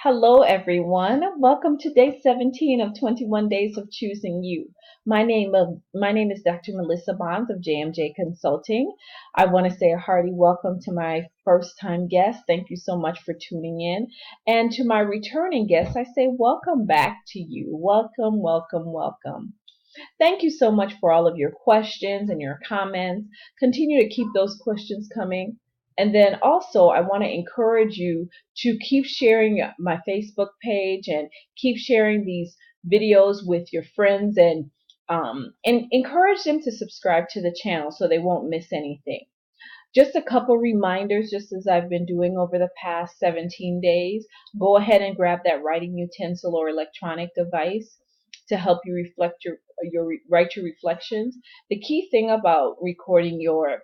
Hello, everyone. Welcome to day 17 of 21 Days of Choosing You. My name is Dr. Melissa Bonds of JMJ Consulting. I want to say a hearty welcome to my first time guest. Thank you so much for tuning in. And to my returning guests, I say welcome back to you. Welcome, welcome, welcome. Thank you so much for all of your questions and your comments. Continue to keep those questions coming. And then also, I want to encourage you to keep sharing my Facebook page and keep sharing these videos with your friends and encourage them to subscribe to the channel so they won't miss anything. Just a couple reminders, just as I've been doing over the past 17 days. Go ahead and grab that writing utensil or electronic device to help you reflect write your reflections. The key thing about recording your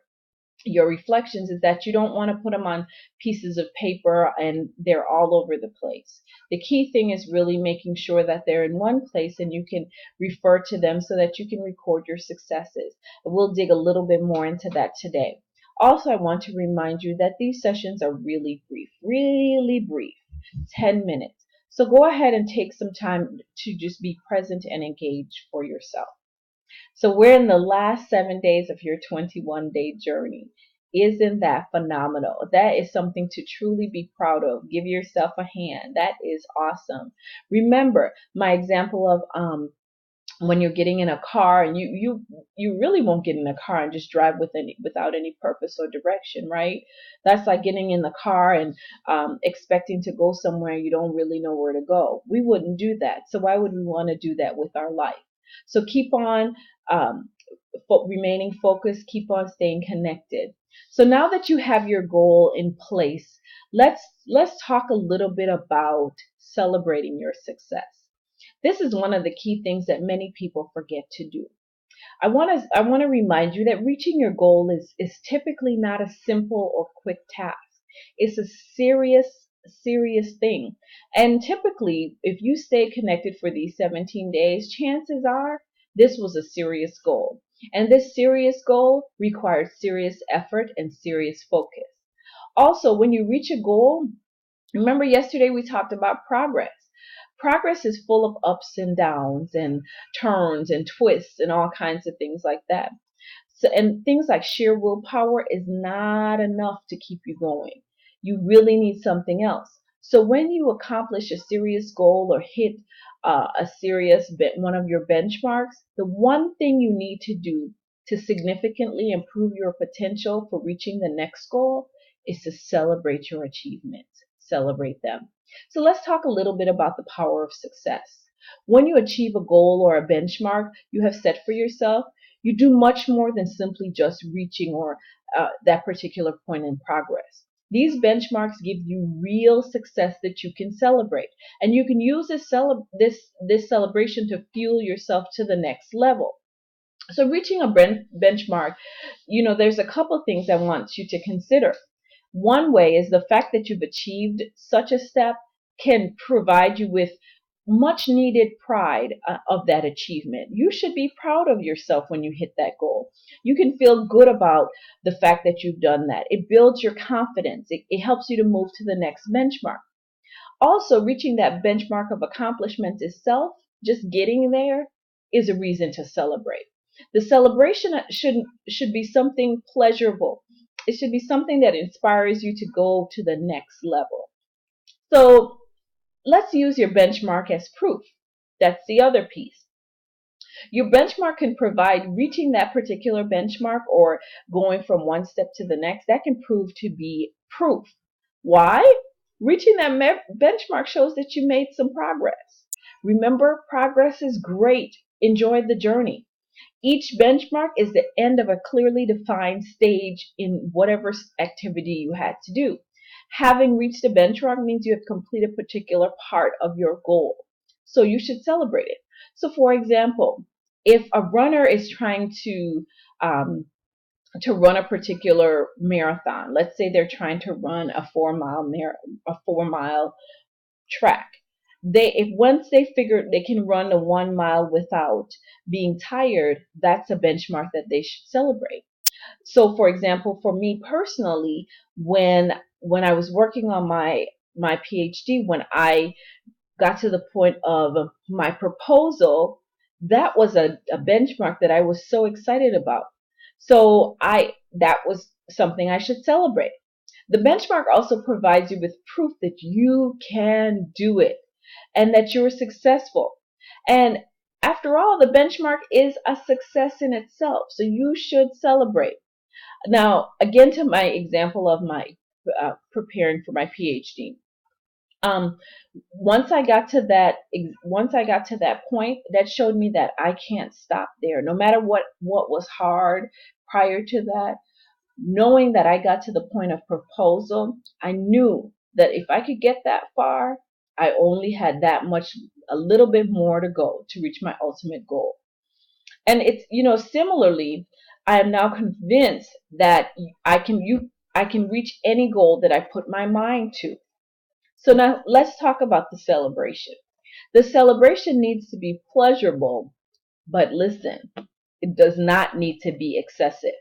reflections is that you don't want to put them on pieces of paper and they're all over the place. The key thing is really making sure that they're in one place and you can refer to them so that you can record your successes. We'll dig a little bit more into that today. Also, I want to remind you that these sessions are really brief, 10 minutes. So go ahead and take some time to just be present and engage for yourself. So we're in the last 7 days of your 21-day journey. Isn't that phenomenal? That is something to truly be proud of. Give yourself a hand. That is awesome. Remember my example of when you're getting in a car and you really won't get in a car and just drive without any purpose or direction, right? That's like getting in the car and expecting to go somewhere you don't really know where to go. We wouldn't do that. So why would we want to do that with our life? So keep on remaining focused, keep on staying connected. So now that you have your goal in place, let's talk a little bit about celebrating your success. This is one of the key things that many people forget to do. I want to remind you that reaching your goal is typically not a simple or quick task. It's a serious thing. And typically, if you stay connected for these 17 days, chances are this was a serious goal. And this serious goal requires serious effort and serious focus. Also, when you reach a goal, remember yesterday we talked about progress. Progress is full of ups and downs and turns and twists and all kinds of things like that. So, and things like sheer willpower is not enough to keep you going. You really need something else. So when you accomplish a serious goal or hit one of your benchmarks, the one thing you need to do to significantly improve your potential for reaching the next goal is to celebrate your achievements. Celebrate them. So let's talk a little bit about the power of success. When you achieve a goal or a benchmark you have set for yourself, you do much more than simply just reaching or that particular point in progress. These benchmarks give you real success that you can celebrate, and you can use this celebration to fuel yourself to the next level. So reaching a benchmark, there's a couple things I want you to consider. One way is the fact that you've achieved such a step can provide you with much needed pride of that achievement. You should be proud of yourself when you hit that goal. You can feel good about the fact that you've done that. It builds your confidence. It helps you to move to the next benchmark. Also, reaching that benchmark of accomplishment itself, just getting there, is a reason to celebrate. The celebration should be something pleasurable. It should be something that inspires you to go to the next level. So let's use your benchmark as proof. That's the other piece. Your benchmark can provide reaching that particular benchmark or going from one step to the next. That can prove to be proof. Why? Reaching that benchmark shows that you made some progress. Remember, progress is great. Enjoy the journey. Each benchmark is the end of a clearly defined stage in whatever activity you had to do. Having reached a benchmark means you have completed a particular part of your goal. So you should celebrate it. So for example, if a runner is trying to run a particular marathon, let's say they're trying to run a 4 mile track. If once they figure they can run the 1 mile without being tired, that's a benchmark that they should celebrate. So for example, for me personally, when I was working on my my PhD, when I got to the point of my proposal, that was a benchmark that I was so excited about. So that was something I should celebrate. The benchmark also provides you with proof that you can do it and that you're successful. And after all, the benchmark is a success in itself. So you should celebrate. Now, again, to my example of my preparing for my PhD. Um, once I got to that point, that showed me that I can't stop there. No matter what was hard prior to that, knowing that I got to the point of proposal, I knew that if I could get that far, I only had that much, a little bit more to go to reach my ultimate goal. And it's, similarly, I am now convinced that I can reach any goal that I put my mind to. So now let's talk about the celebration. The celebration needs to be pleasurable, but listen, it does not need to be excessive.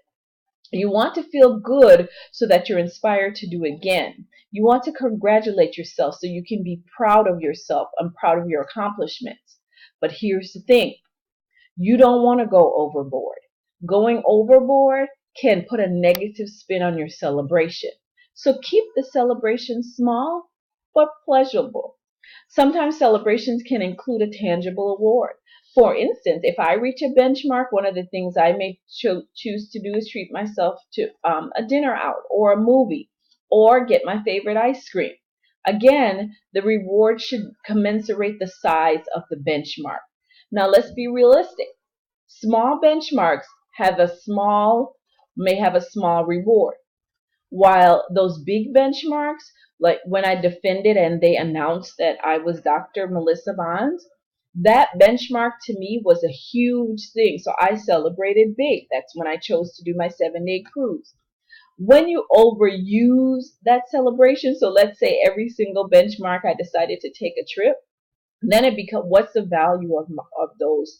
You want to feel good so that you're inspired to do again. You want to congratulate yourself so you can be proud of yourself and proud of your accomplishments. But here's the thing, you don't want to go overboard. Going overboard can put a negative spin on your celebration. So keep the celebration small but pleasurable. Sometimes celebrations can include a tangible award. For instance, if I reach a benchmark, one of the things I may choose to do is treat myself to a dinner out or a movie or get my favorite ice cream. Again, the reward should commensurate the size of the benchmark. Now let's be realistic. Small benchmarks may have a small reward, while those big benchmarks, like when I defended and they announced that I was Dr. Melissa Bonds, that benchmark to me was a huge thing. So I celebrated big. That's when I chose to do my 7-day cruise. When you overuse that celebration, so let's say every single benchmark I decided to take a trip, then it becomes, what's the value of those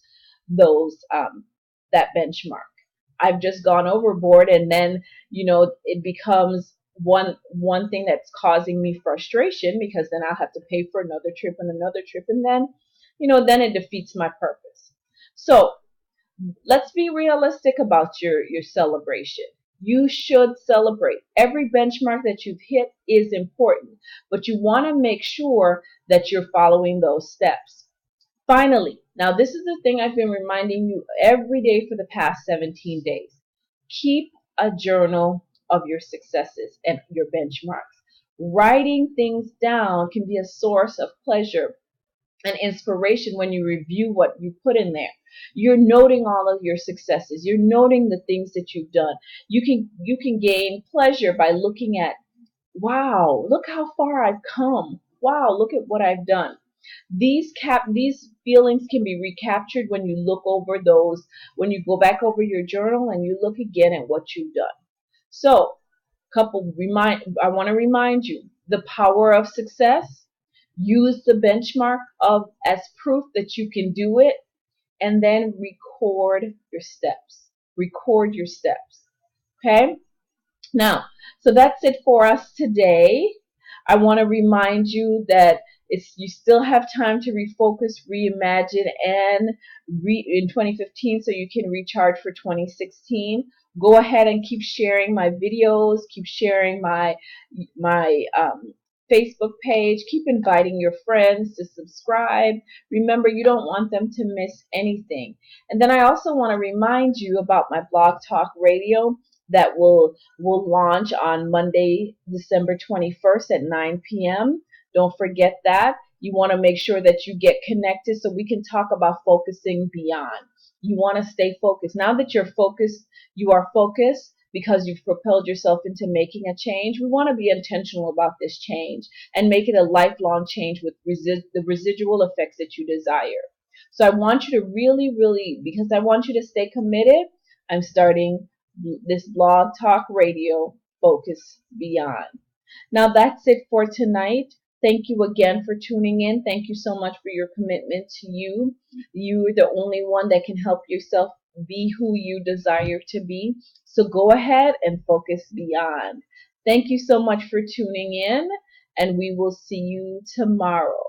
that benchmark? I've just gone overboard, and then it becomes one thing that's causing me frustration, because then I'll have to pay for another trip and another trip, and then it defeats my purpose. So let's be realistic about your celebration. You should celebrate. Every benchmark that you've hit is important, but you want to make sure that you're following those steps. Finally, now this is the thing I've been reminding you every day for the past 17 days. Keep a journal of your successes and your benchmarks. Writing things down can be a source of pleasure and inspiration when you review what you put in there. You're noting all of your successes. You're noting the things that you've done. You can gain pleasure by looking at, wow, look how far I've come. Wow, look at what I've done. These feelings can be recaptured when you look over those, when you go back over your journal and you look again at what you've done. So, I want to remind you the power of success. Use the benchmark as proof that you can do it, and then record your steps. Record your steps. Okay? Now, so that's it for us today. I want to remind you that you still have time to refocus, reimagine, and in 2015, so you can recharge for 2016. Go ahead and keep sharing my videos, keep sharing my Facebook page, keep inviting your friends to subscribe. Remember, you don't want them to miss anything. And then I also want to remind you about my Blog Talk Radio that will launch on Monday, December 21st at 9 p.m. Don't forget that. You want to make sure that you get connected so we can talk about focusing beyond. You want to stay focused. Now that you're focused, you are focused because you've propelled yourself into making a change. We want to be intentional about this change and make it a lifelong change with the residual effects that you desire. So I want you to really, really, because I want you to stay committed, I'm starting this Blog Talk Radio Focus Beyond. Now that's it for tonight. Thank you again for tuning in. Thank you so much for your commitment to you. You're the only one that can help yourself be who you desire to be. So go ahead and focus beyond. Thank you so much for tuning in, and we will see you tomorrow.